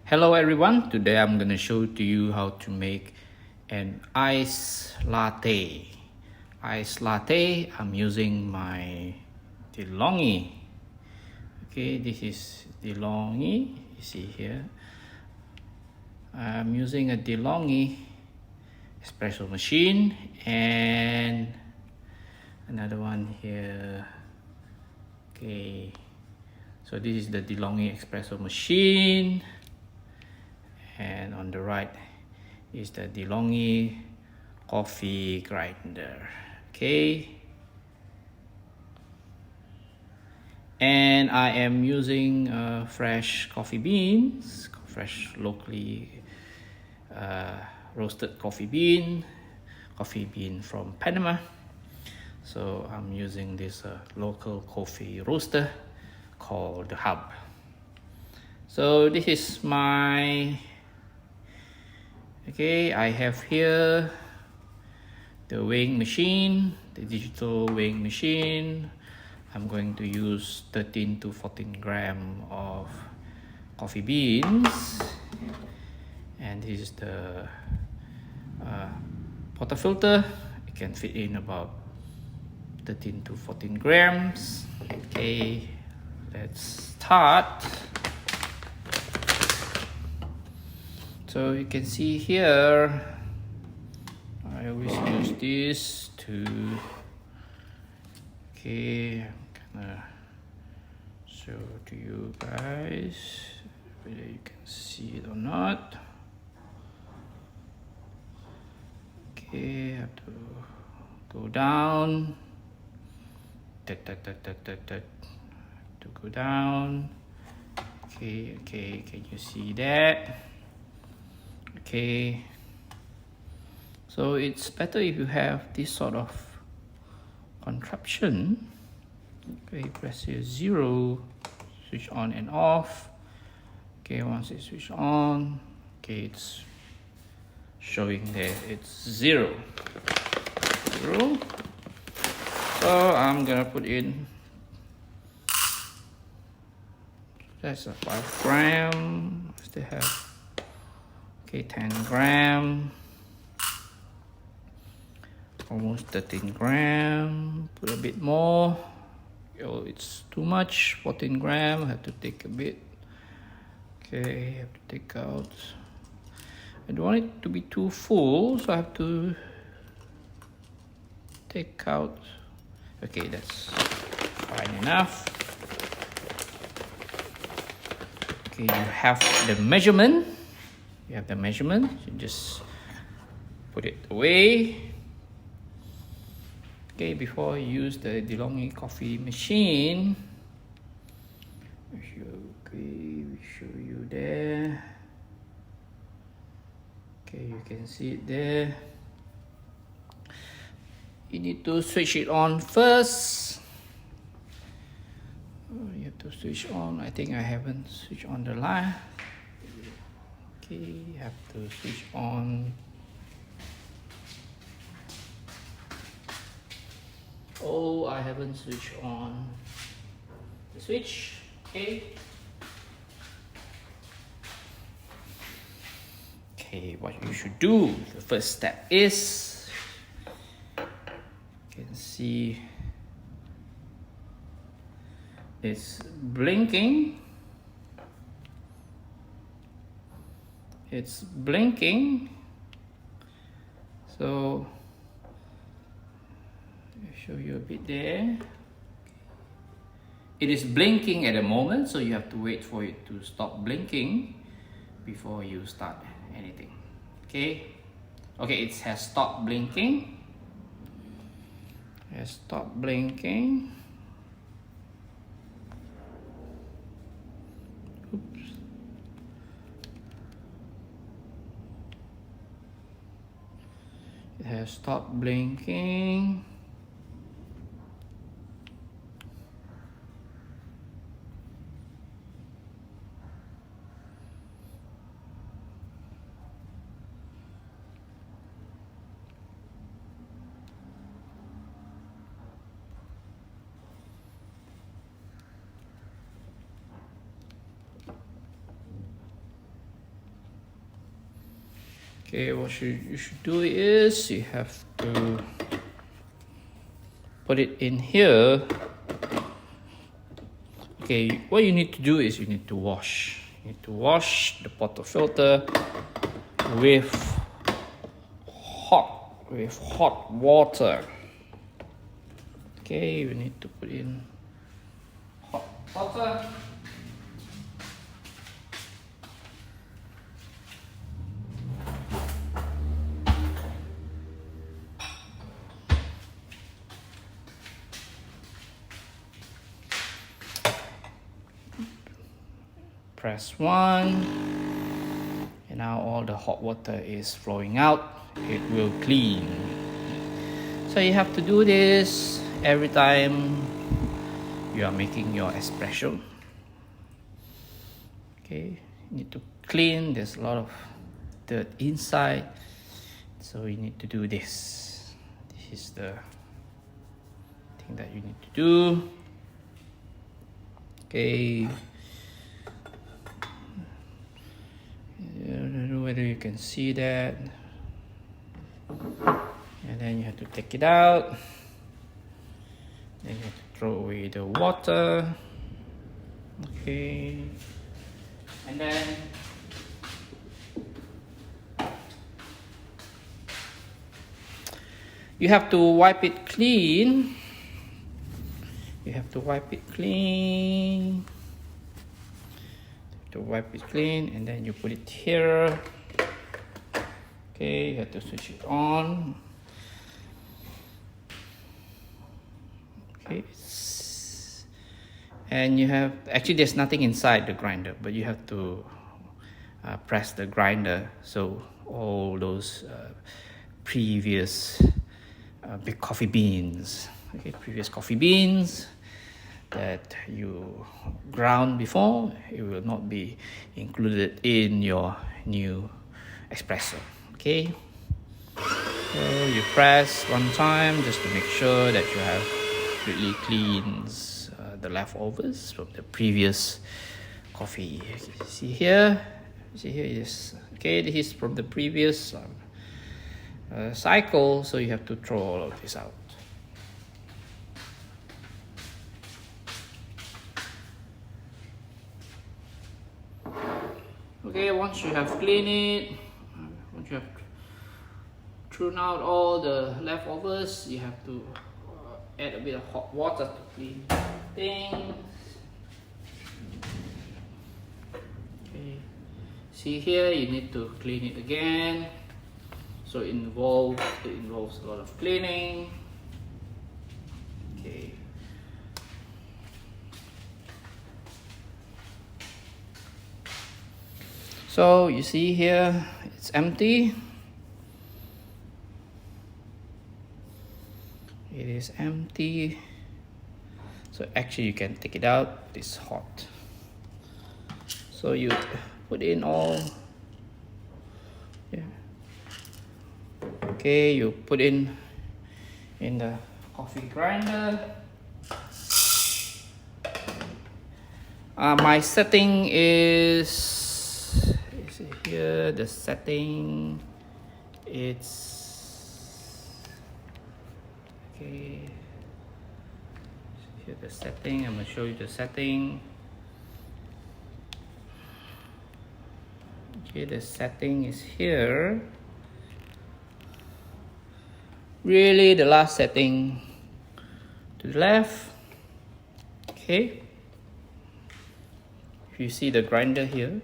Hello everyone, today I'm gonna show to you how to make an ice latte. Ice latte, I'm using my DeLonghi. Okay, this is DeLonghi, you see here. I'm using a DeLonghi espresso machine and another one here. Okay, so this is the DeLonghi espresso machine. And on the right is the DeLonghi coffee grinder. Okay, and I am using fresh coffee beans, fresh locally roasted coffee bean from Panama. So I'm using this local coffee roaster called the Hub. So this is my I have here the weighing machine, the digital weighing machine. I'm going to use 13 to 14 gram of coffee beans, and this is the portafilter. It can fit in about 13 to 14 grams. Okay, let's start. So you can see here, I always use this to, I'm gonna show to you guys whether you can see it or not. Okay, I have to go down, to go down. Okay, can you see that? Okay, so it's better if you have this sort of contraption. Okay, press here 0, switch on and off. Okay, once it's switched on, okay, it's showing there it's 0. So I'm gonna put in, that's a 5 gram. I still have 10 gram, almost 13 gram. Put a bit more. Oh, it's too much. 14 gram. I have to take a bit. Okay, I have to take out. I don't want it to be too full, so I have to take out. Okay, that's fine enough. Okay, you have the measurement. You have the measurement, you just put it away. Okay, before you use the DeLonghi coffee machine, we show you there. Okay, you can see it there. You need to switch it on first. You have to switch on. I think I haven't switched on the light. Okay, have to switch on. Oh, I haven't switched on the switch. Okay, what you should do, the first step is, you can see it's blinking. It's blinking, so I'll show you a bit there. It is blinking at the moment, so you have to wait for it to stop blinking before you start anything. Okay, it has stopped blinking. Oops. It has stopped blinking. Okay, what you should do is you have to put it in here. Okay, what you need to do is you need to wash. You need to wash the portafilter with hot water. Okay, we need to put in hot water. Press 1, and now all the hot water is flowing out. It will clean. So you have to do this every time you are making your espresso. Okay, you need to clean. There's a lot of dirt inside, so you need to do this. This is the thing that you need to do. Okay. I don't know whether you can see that. And then you have to take it out. Then you have to throw away the water. Okay. And then you have to wipe it clean. You have to wipe it clean. To wipe it clean, and then you put it here. Okay, you have to switch it on. Okay, and you have actually there's nothing inside the grinder, but you have to press the grinder, so all those previous big coffee beans, okay, previous coffee beans that you ground before, it will not be included in your new espresso. Okay, so you press one time just to make sure that you have completely cleans the leftovers from the previous coffee. See here, yes. Okay, this is from the previous cycle, so you have to throw all of this out. Okay, once you have cleaned it, once you have thrown out all the leftovers, you have to add a bit of hot water to clean things. Okay, see here, you need to clean it again. So it involves a lot of cleaning. Okay. So you see here, it's empty. It is empty. So actually you can take it out, it's hot. So you put in all, okay, you put in the coffee grinder. My setting is here, the setting, it's okay. Here the setting, I'm going to show you the setting. Okay, the setting is here. Really, the last setting to the left. Okay. If you see the grinder here,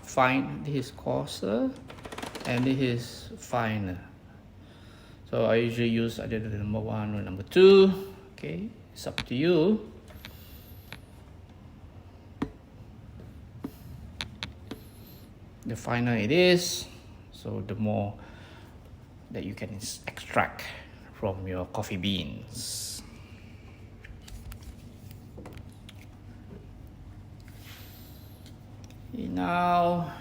fine, this is coarser and this is finer. So I usually use either the number 1 or number 2. Okay, it's up to you. The finer it is, so the more that you can extract from your coffee beans. Now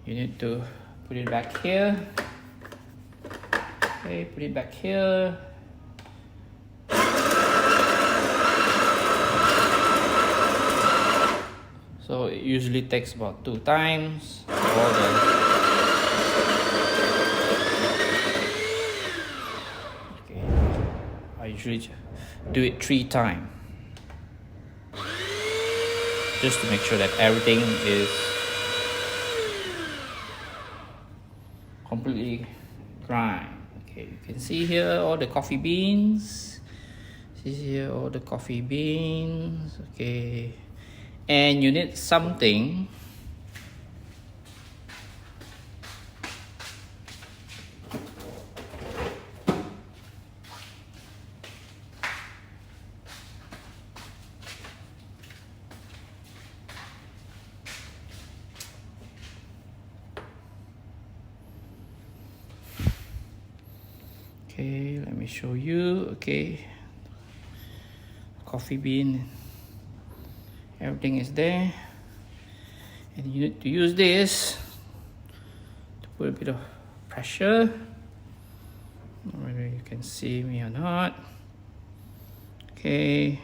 you need to put it back here. Okay, put it back here. So it usually takes about 2 times. all the. Okay, I usually do it 3 times, just to make sure that everything is completely grind. Okay, you can see here all the coffee beans. See here all the coffee beans. Okay, and you need something okay, let me show you. Okay, coffee bean, everything is there, and you need to use this to put a bit of pressure. I don't know whether you can see me or not. Okay,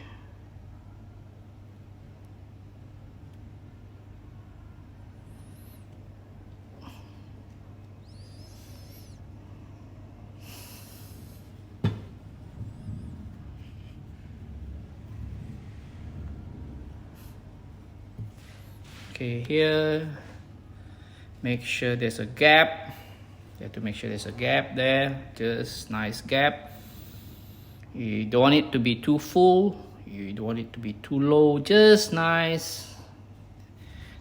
okay, here make sure there's a gap. You have to make sure there's a gap there, just nice gap. You don't want it to be too full, you don't want it to be too low, just nice.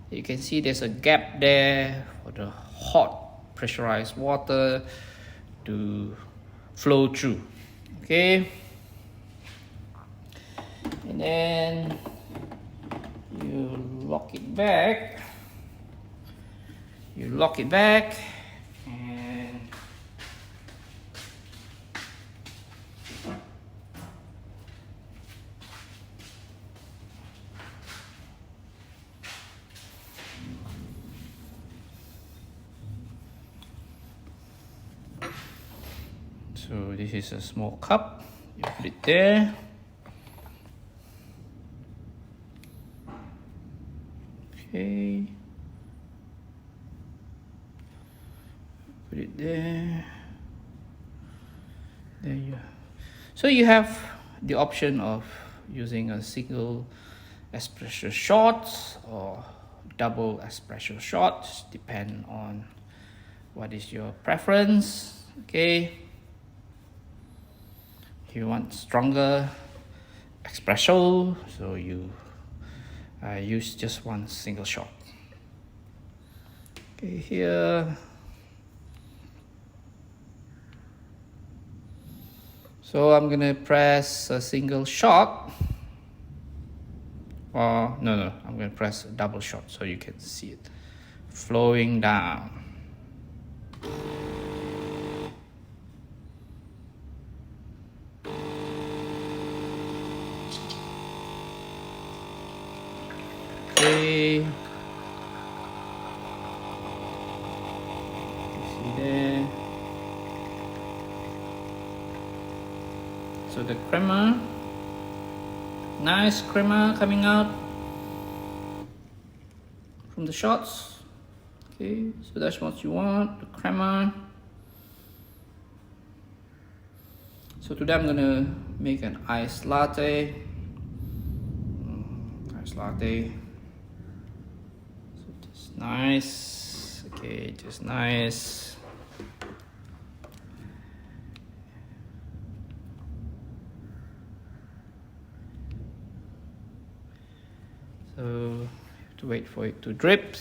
You can see there's a gap there for the hot pressurized water to flow through. Okay, and then you lock it back. You lock it back, and so this is a small cup. You put it there. Okay. Put it there. There you. So you have the option of using a single espresso shot or double espresso shots, depend on what is your preference. Okay. If you want stronger espresso, so you use just one single shot. Okay, here. So I'm gonna press a single shot. Or no, I'm gonna press a double shot so you can see it flowing down. Okay. See there. So the crema, nice crema coming out from the shots. Okay, so that's what you want, the crema. So today I'm gonna make an iced latte. Iced latte. So just nice. Okay, just nice. So you have to wait for it to drip.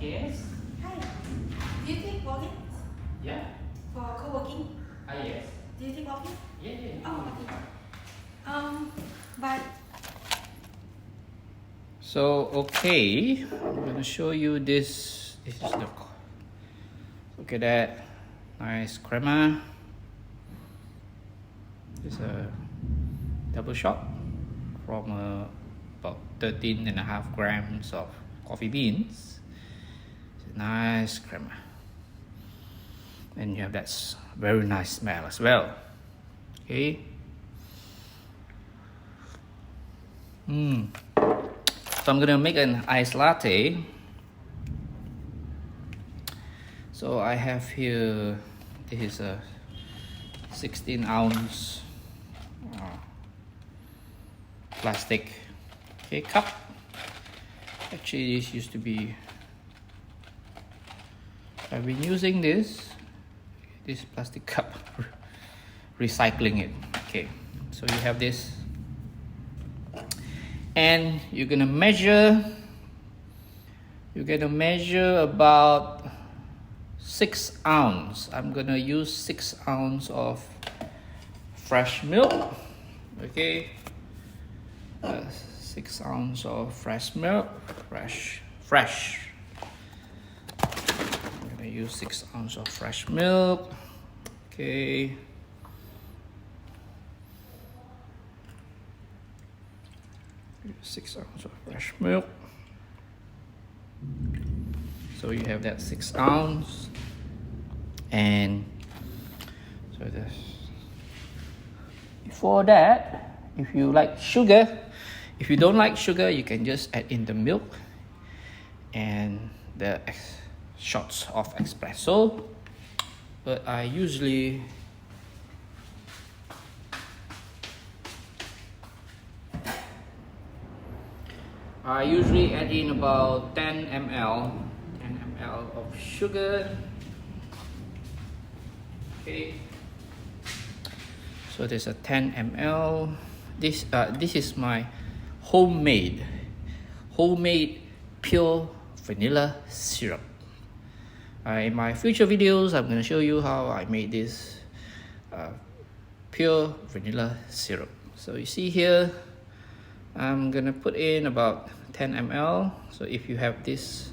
Yes. Hi. Do you take walking Yeah. for co-working? Yes. Do you take walking? Yeah. Oh, okay. But So okay, I'm gonna show you this. This is the, look at that, nice crema. It's a double shot from about 13.5 grams of coffee beans. It's a nice crema, and you have that very nice smell as well. Okay. So I'm gonna make an iced latte. So I have here, this is a 16-ounce plastic cup. Actually, this used to be, I've been using this plastic cup, recycling it. Okay, so you have this, and you're gonna measure about 6 ounces. I'm gonna use 6 ounces of fresh milk. Okay, 6 ounces of fresh milk, fresh. I'm gonna use 6 ounces of fresh milk. Okay. Six ounces of fresh milk. So you have that 6 ounces, and so this. Before that, if you like sugar, if you don't like sugar, you can just add in the milk and the shots of espresso. But I usually add in about 10 ml of sugar. Okay, so there's a 10 ml. This is my homemade pure vanilla syrup. In my future videos, I'm going to show you how I made this pure vanilla syrup. So you see here, I'm gonna put in about 10 ml. So if you have this,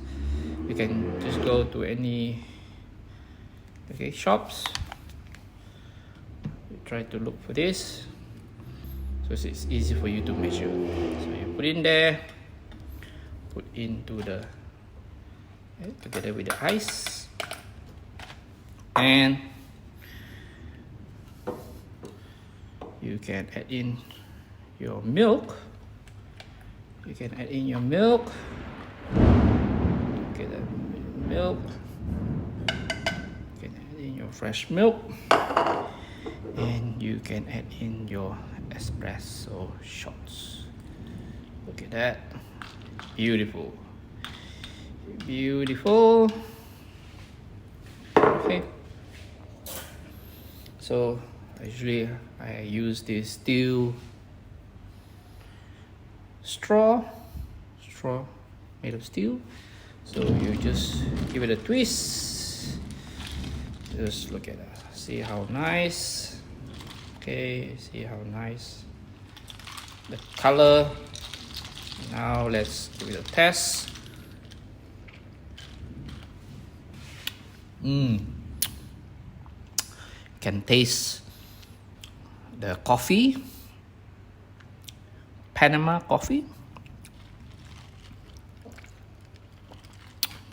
you can just go to any shops. You try to look for this, so it's easy for you to measure. So you put in there, put into the together with the ice, and you can add in your milk. You can add in your milk. Okay, the milk. You can add in your fresh milk, and you can add in your espresso shots. Look at that, beautiful, beautiful. Okay. So usually I use this steel straw made of steel. So you just give it a twist. Just look at that. See how nice. Okay, see how nice the color. Now let's give it a test. Can taste the coffee, Panama coffee,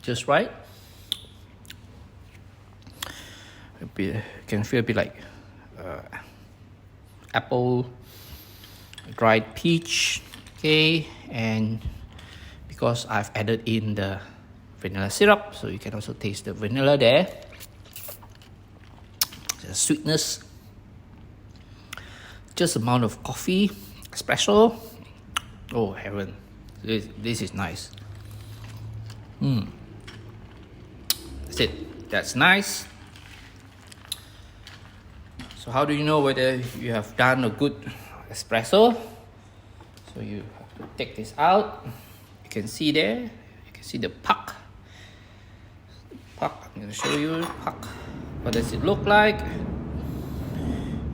just right. Can feel a bit like apple, dried peach. Okay, and because I've added in the vanilla syrup, so you can also taste the vanilla there, the sweetness, just amount of coffee, espresso. Oh heaven, this is nice. That's it, that's nice. So how do you know whether you have done a good espresso? So you have to take this out. You can see there, you can see the puck. I'm going to show you puck. What does it look like?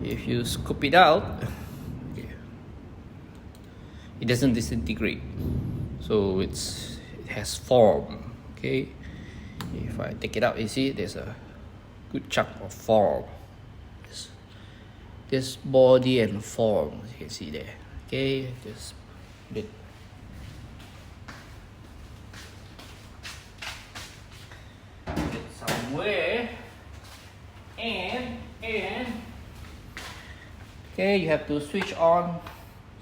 If you scoop it out, okay, it doesn't disintegrate. so it has form. Okay, if I take it out, you see there's a good chunk of form. This body and form, as you can see there. Okay, just put it. Put it somewhere, and okay, you have to switch on.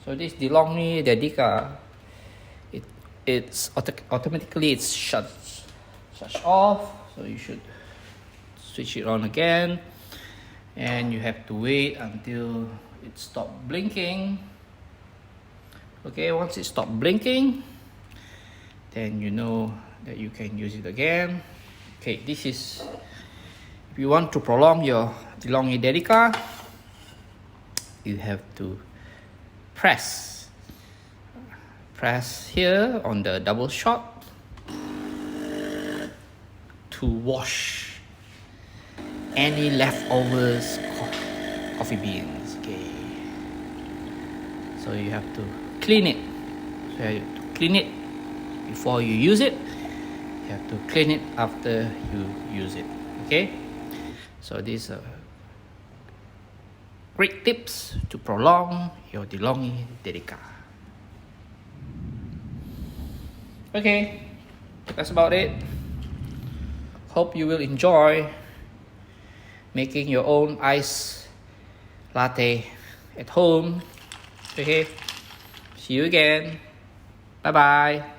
So this DeLonghi Dedica, it's automatically shuts off. So you should switch it on again, and you have to wait until it stops blinking. Okay, once it stops blinking, then you know that you can use it again. Okay, this is if you want to prolong your delonghidedica, you have to press here on the double shot to wash any leftovers coffee beans. Okay, so you have to clean it. So you have to clean it before you use it. You have to clean it after you use it. Okay, so these are great tips to prolong your delonghidedica. Okay, that's about it. Hope you will enjoy making your own ice latte at home. Okay, see you again. Bye bye.